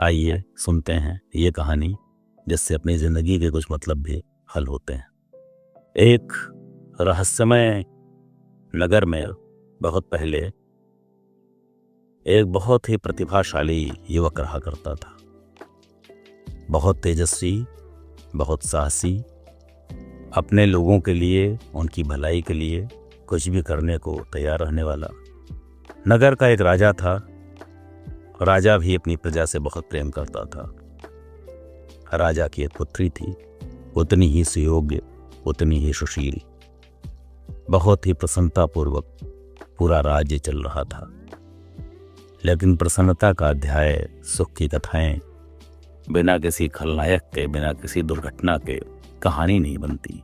आइए सुनते हैं ये कहानी, जिससे अपनी ज़िंदगी के कुछ मतलब भी हल होते हैं। एक रहस्यमय नगर में बहुत पहले एक बहुत ही प्रतिभाशाली युवक रहा करता था। बहुत तेजस्वी, बहुत साहसी, अपने लोगों के लिए, उनकी भलाई के लिए कुछ भी करने को तैयार रहने वाला। नगर का एक राजा था। राजा भी अपनी प्रजा से बहुत प्रेम करता था। राजा की एक पुत्री थी, उतनी ही सुयोग्य, उतनी ही सुशील। बहुत ही प्रसन्नतापूर्वक पूरा राज्य चल रहा था। लेकिन प्रसन्नता का अध्याय, सुख की कथाएं बिना किसी खलनायक के, बिना किसी दुर्घटना के कहानी नहीं बनती।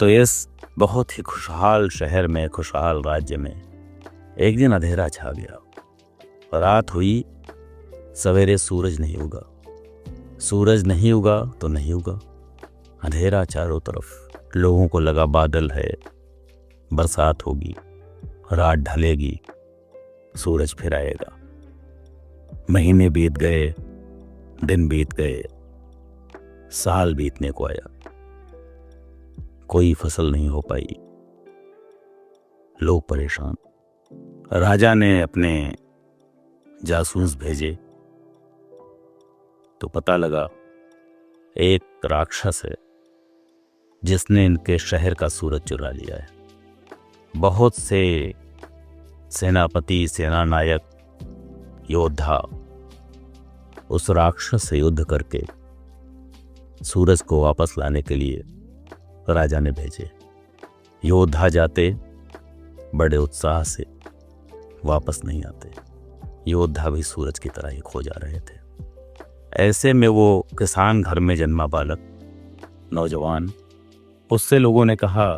तो इस बहुत ही खुशहाल शहर में, खुशहाल राज्य में एक दिन अंधेरा छा गया। रात हुई, सवेरे सूरज नहीं उगा। सूरज नहीं उगा तो नहीं उगा। अंधेरा चारों तरफ। लोगों को लगा बादल है, बरसात होगी, रात ढलेगी, सूरज फिर आएगा। महीने बीत गए, दिन बीत गए, साल बीतने को आया। कोई फसल नहीं हो पाई। लोग परेशान। राजा ने अपने जासूस भेजे तो पता लगा एक राक्षस है जिसने इनके शहर का सूरज चुरा लिया है। बहुत से सेनापति, सेना नायक, योद्धा उस राक्षस से युद्ध करके सूरज को वापस लाने के लिए राजा ने भेजे। योद्धा जाते बड़े उत्साह से, वापस नहीं आते। योद्धा भी सूरज की तरह ही खो जा रहे थे। ऐसे में वो किसान घर में जन्मा बालक, नौजवान, उससे लोगों ने कहा,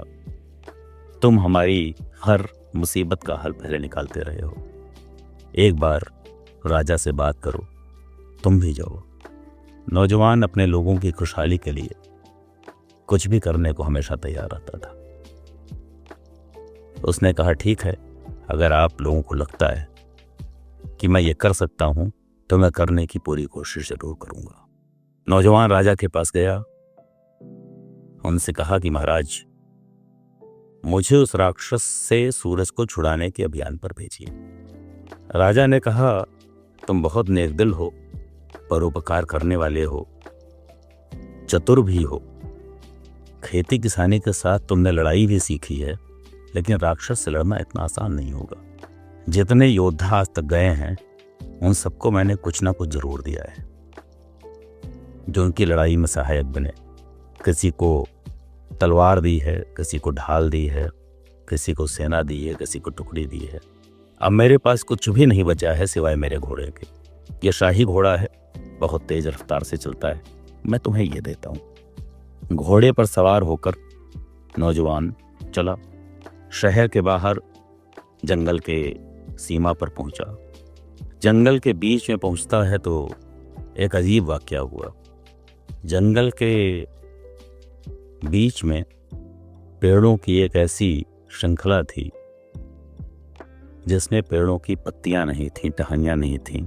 तुम हमारी हर मुसीबत का हल पहले निकालते रहे हो, एक बार राजा से बात करो, तुम भी जाओ। नौजवान अपने लोगों की खुशहाली के लिए कुछ भी करने को हमेशा तैयार रहता था। उसने कहा, ठीक है, अगर आप लोगों को लगता है कि मैं ये कर सकता हूं तो मैं करने की पूरी कोशिश जरूर करूंगा। नौजवान राजा के पास गया, उनसे कहा कि महाराज, मुझे उस राक्षस से सूरज को छुड़ाने के अभियान पर भेजिए। राजा ने कहा, तुम बहुत नेकदिल हो, परोपकार करने वाले हो, चतुर भी हो, खेती किसानी के साथ तुमने लड़ाई भी सीखी है, लेकिन राक्षस से लड़ना इतना आसान नहीं होगा। जितने योद्धा आज तक गए हैं उन सबको मैंने कुछ ना कुछ जरूर दिया है जो उनकी लड़ाई में सहायक बने। किसी को तलवार दी है, किसी को ढाल दी है, किसी को सेना दी है, किसी को टुकड़ी दी है। अब मेरे पास कुछ भी नहीं बचा है सिवाय मेरे घोड़े के। ये शाही घोड़ा है, बहुत तेज रफ्तार से चलता है, मैं तुम्हें ये देता हूँ। घोड़े पर सवार होकर नौजवान चला। शहर के बाहर जंगल के सीमा पर पहुंचा। जंगल के बीच में पहुंचता है तो एक अजीब वाकया हुआ। जंगल के बीच में पेड़ों की एक ऐसी श्रृंखला थी जिसमें पेड़ों की पत्तियां नहीं थीं, टहनियां नहीं थीं।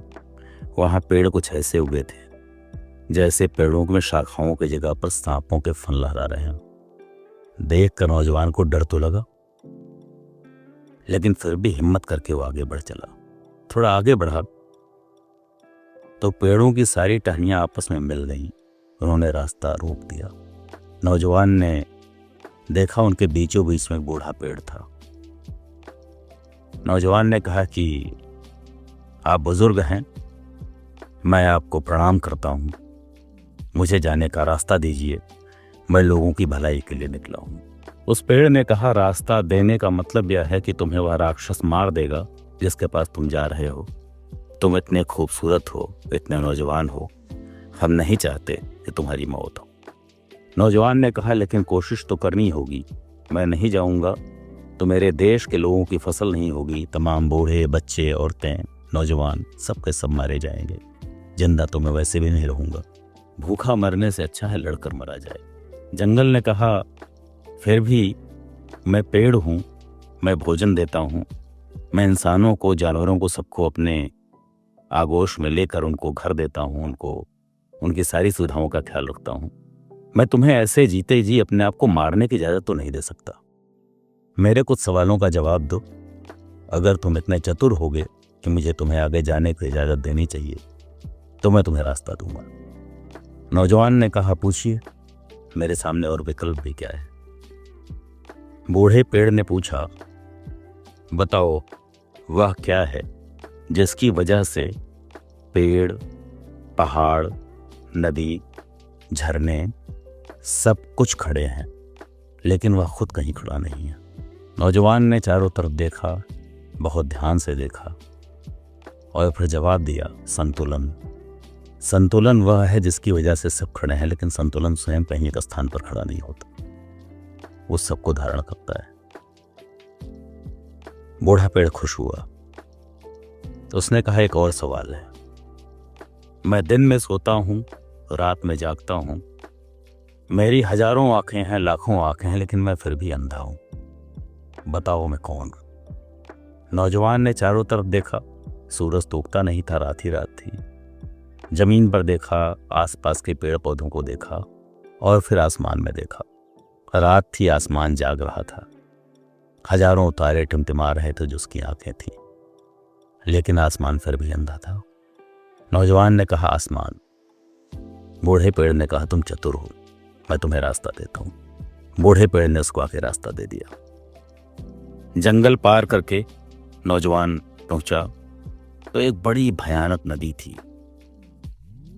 वहां पेड़ कुछ ऐसे उगे थे जैसे पेड़ों में शाखाओं की जगह पर सांपों के फन लहरा रहे हैं। देख कर नौजवान को डर तो लगा, लेकिन फिर भी हिम्मत करके वो आगे बढ़ चला। थोड़ा आगे बढ़ा तो पेड़ों की सारी टहनियां आपस में मिल गईं। उन्होंने रास्ता रोक दिया। नौजवान ने देखा उनके बीचों बीच में एक बूढ़ा पेड़ था। नौजवान ने कहा कि आप बुजुर्ग हैं, मैं आपको प्रणाम करता हूं, मुझे जाने का रास्ता दीजिए, मैं लोगों की भलाई के लिए निकला हूं। उस पेड़ ने कहा, रास्ता देने का मतलब यह है कि तुम्हें वह राक्षस मार देगा जिसके पास तुम जा रहे हो। तुम इतने खूबसूरत हो, इतने नौजवान हो, हम नहीं चाहते कि तुम्हारी मौत हो। नौजवान ने कहा, लेकिन कोशिश तो करनी होगी, मैं नहीं जाऊंगा तो मेरे देश के लोगों की फसल नहीं होगी। तमाम बूढ़े, बच्चे, औरतें, नौजवान सबके सब मारे जाएंगे। जिंदा तो मैं वैसे भी नहीं रहूंगा, भूखा मरने से अच्छा है लड़कर मरा जाए। जंगल ने कहा, फिर भी मैं पेड़ हूँ, मैं भोजन देता हूँ, मैं इंसानों को, जानवरों को, सबको अपने आगोश में लेकर उनको घर देता हूँ, उनकी सारी सुविधाओं का ख्याल रखता हूँ। मैं तुम्हें ऐसे जीते जी अपने आप को मारने की इजाज़त तो नहीं दे सकता। मेरे कुछ सवालों का जवाब दो। अगर तुम इतने चतुर होगे कि मुझे तुम्हें आगे जाने की इजाज़त देनी चाहिए तो मैं तुम्हें रास्ता दूंगा। नौजवान ने कहा, पूछिए, मेरे सामने और विकल्प भी क्या है। बूढ़े पेड़ ने पूछा, बताओ वह क्या है जिसकी वजह से पेड़, पहाड़, नदी, झरने सब कुछ खड़े हैं लेकिन वह खुद कहीं खड़ा नहीं है। नौजवान ने चारों तरफ देखा, बहुत ध्यान से देखा और फिर जवाब दिया, संतुलन। संतुलन वह है जिसकी वजह से सब खड़े हैं, लेकिन संतुलन स्वयं कहीं एक स्थान पर खड़ा नहीं होता, वो सबको धारण करता है। बूढ़ा पेड़ खुश हुआ तो उसने कहा, एक और सवाल है। मैं दिन में सोता हूँ, रात में जागता हूँ, मेरी हजारों आंखें हैं, लाखों आंखें हैं, लेकिन मैं फिर भी अंधा हूँ। बताओ मैं कौन? नौजवान ने चारों तरफ देखा, सूरज तो उगता नहीं था, रात ही रात थी। जमीन पर देखा, आसपास के पेड़ पौधों को देखा और फिर आसमान में देखा। रात थी, आसमान जाग रहा था, हजारों तारे टिमटिमा रहे थे जो उसकी आंखें थी, लेकिन आसमान फिर भी अंधा था। नौजवान ने कहा, आसमान। बूढ़े पेड़ ने कहा, तुम चतुर हो, मैं तुम्हें रास्ता देता हूं। बूढ़े पेड़ ने उसको आके रास्ता दे दिया। जंगल पार करके नौजवान पहुंचा तो एक बड़ी भयानक नदी थी,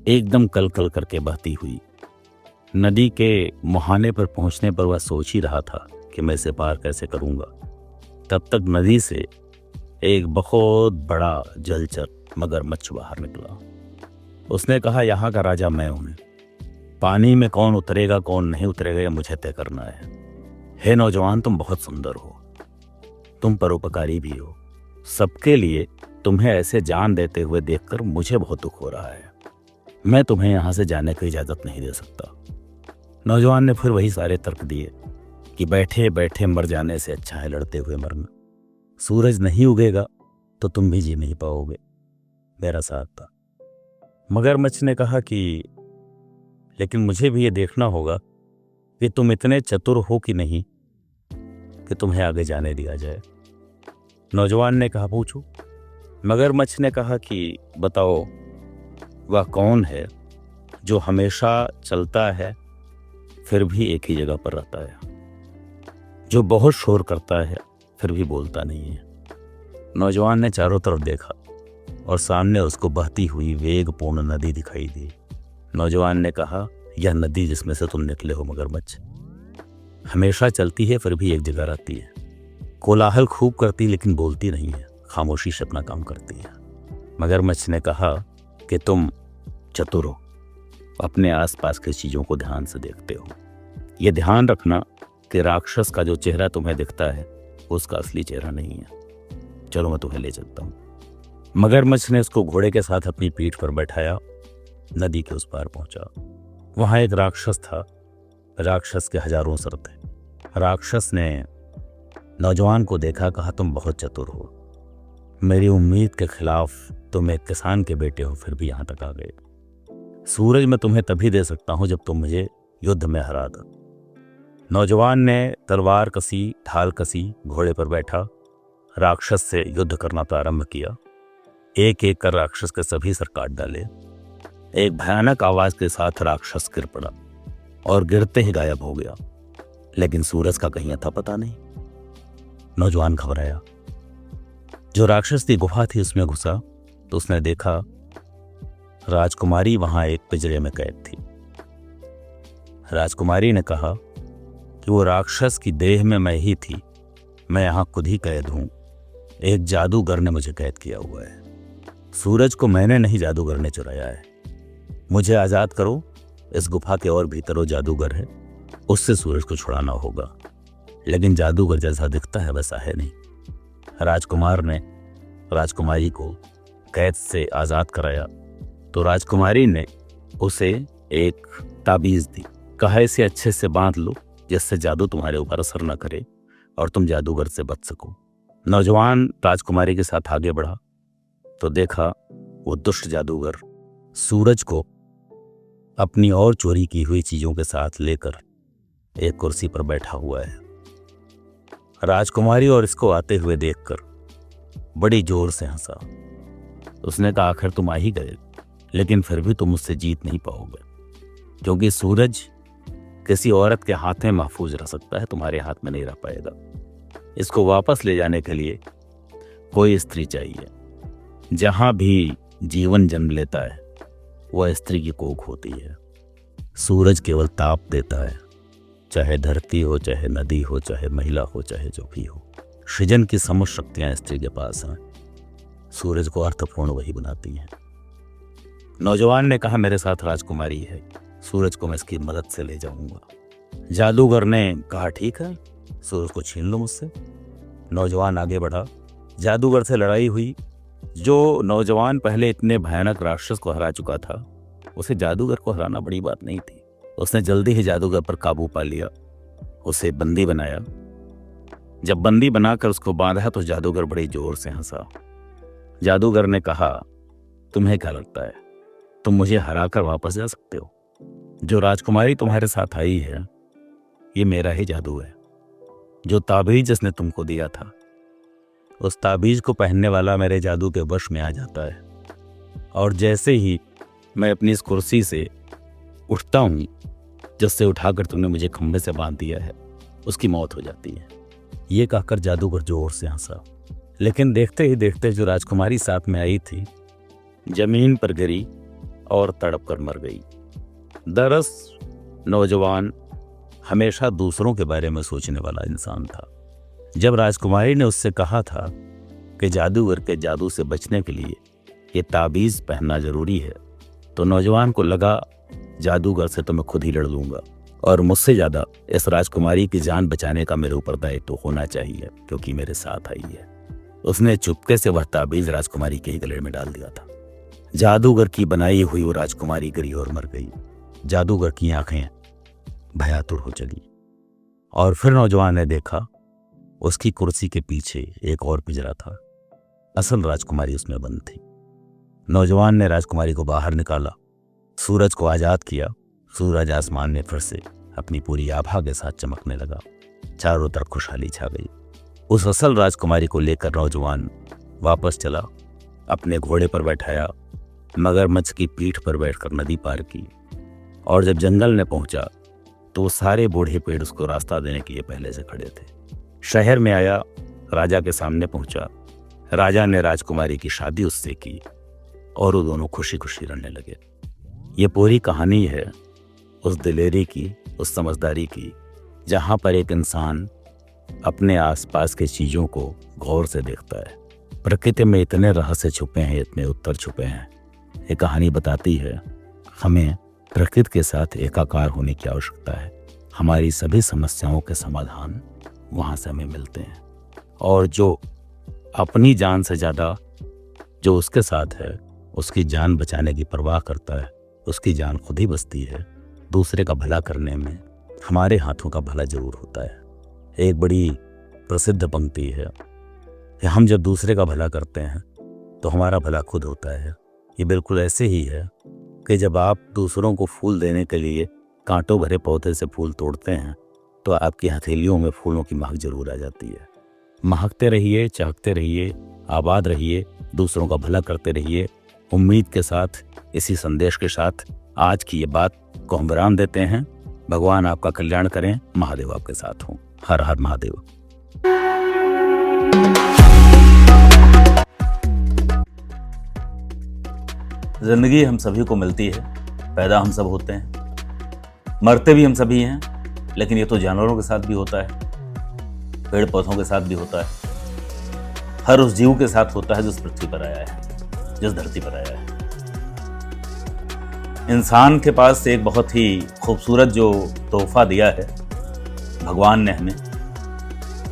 एकदम कल कल करके बहती हुई। नदी के मुहाने पर पहुंचने पर वह सोच ही रहा था कि मैं इसे पार कैसे करूंगा। तब तक नदी से एक बहुत बड़ा जलचर मगरमच्छ बाहर निकला। उसने कहा, यहाँ का राजा मैं हूं, पानी में कौन उतरेगा कौन नहीं उतरेगा यह मुझे तय करना है। हे नौजवान, तुम बहुत सुंदर हो, तुम परोपकारी भी हो, सबके लिए तुम्हें ऐसे जान देते हुए देखकर मुझे बहुत दुख हो रहा है। मैं तुम्हें यहां से जाने की इजाजत नहीं दे सकता। नौजवान ने फिर वही सारे तर्क दिए कि बैठे बैठे मर जाने से अच्छा है लड़ते हुए मरना। सूरज नहीं उगेगा तो तुम भी जी नहीं पाओगे, मेरा साथ था। मगरमच्छ ने कहा कि लेकिन मुझे भी ये देखना होगा कि तुम इतने चतुर हो कि नहीं कि तुम्हें आगे जाने दिया जाए। नौजवान ने कहा, पूछो। मगरमच्छ ने कहा कि बताओ वह कौन है जो हमेशा चलता है फिर भी एक ही जगह पर रहता है, जो बहुत शोर करता है फिर भी बोलता नहीं है। नौजवान ने चारों तरफ देखा और सामने उसको बहती हुई वेगपूर्ण नदी दिखाई दी। नौजवान ने कहा, यह नदी जिसमें से तुम निकले हो मगरमच्छ, हमेशा चलती है फिर भी एक जगह रहती है, कोलाहल खूब करती लेकिन बोलती नहीं है, खामोशी से अपना काम करती है। मगरमच्छ ने कहा कि तुम चतुर हो, अपने आसपास की चीजों को ध्यान से देखते हो। यह ध्यान रखना कि राक्षस का जो चेहरा तुम्हें दिखता है उसका असली चेहरा नहीं है। चलो मैं तुम्हें ले चलता हूं। मगरमच्छ ने उसको घोड़े के साथ अपनी पीठ पर बैठाया, नदी के उस पार पहुंचा। वहां एक राक्षस था। राक्षस के हजारों सर थे। राक्षस ने नौजवान को देखा, कहा, तुम बहुत चतुर हो, मेरी उम्मीद के खिलाफ तुम एक किसान के बेटे हो फिर भी यहां तक आ गए। सूरज मैं तुम्हें तभी दे सकता हूं जब तुम मुझे युद्ध में हरा दो। नौजवान ने तलवार कसी, ढाल कसी, घोड़े पर बैठा, राक्षस से युद्ध करना प्रारंभ किया। एक एक कर राक्षस के सभी सर काट डाले। एक भयानक आवाज के साथ राक्षस गिर पड़ा और गिरते ही गायब हो गया, लेकिन सूरज का कहीं था पता नहीं। नौजवान घबराया। जो राक्षस की गुफा थी उसमें घुसा तो उसने देखा राजकुमारी वहां एक पिंजरे में कैद थी। राजकुमारी ने कहा कि वो राक्षस की देह में मैं ही थी, मैं यहां खुद ही कैद हूं, एक जादूगर ने मुझे कैद किया हुआ है। सूरज को मैंने नहीं, जादूगर ने चुराया है। मुझे आजाद करो, इस गुफा के और भीतर वो जादूगर है, उससे सूरज को छुड़ाना होगा, लेकिन जादूगर जैसा दिखता है वैसा है नहीं। राजकुमार ने राजकुमारी को कैद से आजाद कराया तो राजकुमारी ने उसे एक ताबीज दी, कहा, इसे अच्छे से बांध लो जिससे जादू तुम्हारे ऊपर असर न करे और तुम जादूगर से बच सको। नौजवान राजकुमारी के साथ आगे बढ़ा तो देखा वो दुष्ट जादूगर सूरज को अपनी और चोरी की हुई चीजों के साथ लेकर एक कुर्सी पर बैठा हुआ है। राजकुमारी और इसको आते हुए देखकर बड़ी जोर से हंसा। उसने कहा, आखिर तुम आ ही गए, लेकिन फिर भी तुम मुझसे जीत नहीं पाओगे, क्योंकि सूरज किसी औरत के हाथ में महफूज रह सकता है, तुम्हारे हाथ में नहीं रह पाएगा। इसको वापस ले जाने के लिए कोई स्त्री चाहिए। जहां भी जीवन जन्म लेता है वह स्त्री की कोख होती है। सूरज केवल ताप देता है, चाहे धरती हो, चाहे नदी हो, चाहे महिला हो, चाहे जो भी हो। सृजन की समस्त शक्तियां स्त्री के पास हैं। सूरज को अर्थपूर्ण वही बनाती हैं। नौजवान ने कहा, मेरे साथ राजकुमारी है, सूरज को मैं इसकी मदद से ले जाऊंगा। जादूगर ने कहा, ठीक है, सूरज को छीन लो मुझसे। नौजवान आगे बढ़ा। जादूगर से लड़ाई हुई। जो नौजवान पहले इतने भयानक राक्षस को हरा चुका था, उसे जादूगर को हराना बड़ी बात नहीं थी। उसने जल्दी ही जादूगर पर काबू पा लिया, उसे बंदी बनाया। जब बंदी बनाकर उसको बांधा तो जादूगर बड़ी जोर से हंसा। जादूगर ने कहा, तुम्हें क्या लगता है तुम मुझे हराकर वापस जा सकते हो? जो राजकुमारी तुम्हारे साथ आई है ये मेरा ही जादू है। जो ताबीज जिसने तुमको दिया था, उस ताबीज को पहनने वाला मेरे जादू के वश में आ जाता है, और जैसे ही मैं अपनी इस कुर्सी से उठता हूँ, जिससे उठाकर तुमने मुझे खंभे से बांध दिया है, उसकी मौत हो जाती है। ये कहकर जादूगर जोर से हंसा। लेकिन देखते ही देखते जो राजकुमारी साथ में आई थी जमीन पर गिरी और तड़प कर मर गई। दरअसल नौजवान हमेशा दूसरों के बारे में सोचने वाला इंसान था। जब राजकुमारी ने उससे कहा था कि जादूगर के जादू से बचने के लिए ये ताबीज पहनना जरूरी है, तो नौजवान को लगा, जादूगर से तो मैं खुद ही लड़ लूंगा, और मुझसे ज्यादा इस राजकुमारी की जान बचाने का मेरे ऊपर दायित्व तो होना चाहिए, क्योंकि मेरे साथ आई है। उसने चुपके से वह ताबीज राजकुमारी के गले में डाल दिया था। जादूगर की बनाई हुई वो राजकुमारी गिरी और मर गई। जादूगर की आंखें भयातुर हो चली। और फिर नौजवान ने देखा, उसकी कुर्सी के पीछे एक और पिंजरा था। असल राजकुमारी उसमें बंद थी। नौजवान ने राजकुमारी को बाहर निकाला, सूरज को आजाद किया। सूरज आसमान में फिर से अपनी पूरी आभा के साथ चमकने लगा। चारों तरफ खुशहाली छा गई। उस असल राजकुमारी को लेकर नौजवान वापस चला, अपने घोड़े पर बैठाया, मगरमच्छ की पीठ पर बैठकर नदी पार की, और जब जंगल में पहुंचा तो सारे बूढ़े पेड़ उसको रास्ता देने के लिए पहले से खड़े थे। शहर में आया, राजा के सामने पहुंचा। राजा ने राजकुमारी की शादी उससे की और वो दोनों खुशी खुशी रहने लगे। ये पूरी कहानी है उस दिलेरी की, उस समझदारी की, जहां पर एक इंसान अपने आसपास के चीजों को गौर से देखता है। प्रकृति में इतने रहस्य छुपे हैं, इतने उत्तर छुपे हैं। ये कहानी बताती है हमें प्रकृति के साथ एकाकार होने की आवश्यकता है। हमारी सभी समस्याओं के समाधान वहां से हमें मिलते हैं, और जो अपनी जान से ज्यादा जो उसके साथ है, उसकी जान बचाने की परवाह करता है, उसकी जान खुद ही बचती है। दूसरे का भला करने में हमारे हाथों का भला जरूर होता है। एक बड़ी प्रसिद्ध पंक्ति है कि हम जब दूसरे का भला करते हैं तो हमारा भला खुद होता है। ये बिल्कुल ऐसे ही है कि जब आप दूसरों को फूल देने के लिए कांटों भरे पौधे से फूल तोड़ते हैं तो आपकी हथेलियों में फूलों की महक जरूर आ जाती है। महकते रहिए, चाहते रहिए, आबाद रहिए, दूसरों का भला करते रहिए। उम्मीद के साथ, इसी संदेश के साथ आज की ये बात को हम विराम देते हैं। भगवान आपका कल्याण करें। महादेव आपके साथ हों। हर हर महादेव। जिंदगी हम सभी को मिलती है, पैदा हम सब होते हैं, मरते भी हम सभी हैं, लेकिन ये तो जानवरों के साथ भी होता है, पेड़ पौधों के साथ भी होता है, हर उस जीव के साथ होता है जो इस पृथ्वी पर आया है, जिस धरती पर आया है। इंसान के पास एक बहुत ही खूबसूरत जो तोहफा दिया है भगवान ने हमें,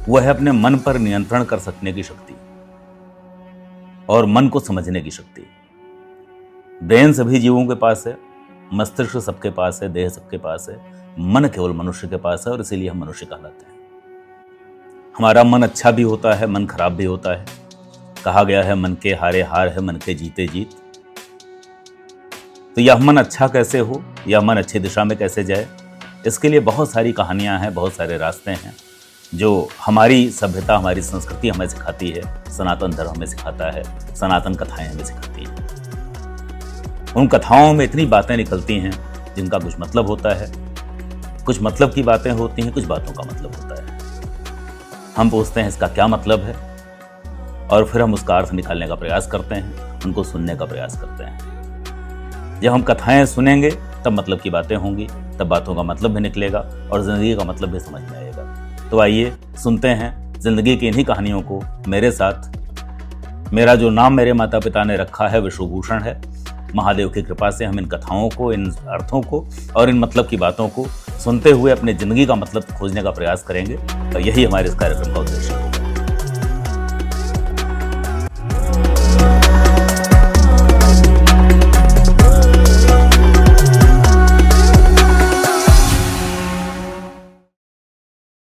वह है अपने मन पर नियंत्रण कर सकने की शक्ति और मन को समझने की शक्ति। ब्रेन सभी जीवों के पास है, मस्तिष्क सबके पास है, देह सबके पास है, मन केवल मनुष्य के पास है, और इसीलिए हम मनुष्य कहलाते हैं। हमारा मन अच्छा भी होता है, मन खराब भी होता है। कहा गया है मन के हारे हार है, मन के जीते जीत। तो यह मन अच्छा कैसे हो, यह मन अच्छी दिशा में कैसे जाए, इसके लिए बहुत सारी कहानियां हैं, बहुत सारे रास्ते हैं जो हमारी सभ्यता, हमारी संस्कृति हमें सिखाती है, सनातन धर्म हमें सिखाता है, सनातन कथाएं हमें सिखाती हैं। उन कथाओं में इतनी बातें निकलती हैं जिनका कुछ मतलब होता है, कुछ मतलब की बातें होती हैं, कुछ बातों का मतलब होता है। हम पूछते हैं इसका क्या मतलब है, और फिर हम उसका अर्थ निकालने का प्रयास करते हैं, उनको सुनने का प्रयास करते हैं। जब हम कथाएं सुनेंगे तब मतलब की बातें होंगी, तब बातों का मतलब भी निकलेगा और जिंदगी का मतलब भी समझ में आएगा। तो आइए सुनते हैं जिंदगी की इन्हीं कहानियों को मेरे साथ। मेरा जो नाम मेरे माता पिता ने रखा है विश्वभूषण है। महादेव की कृपा से हम इन कथाओं को, इन अर्थों को और इन मतलब की बातों को सुनते हुए अपने जिंदगी का मतलब खोजने का प्रयास करेंगे। तो यही हमारे इस कार्यक्रम का उद्देश्य है।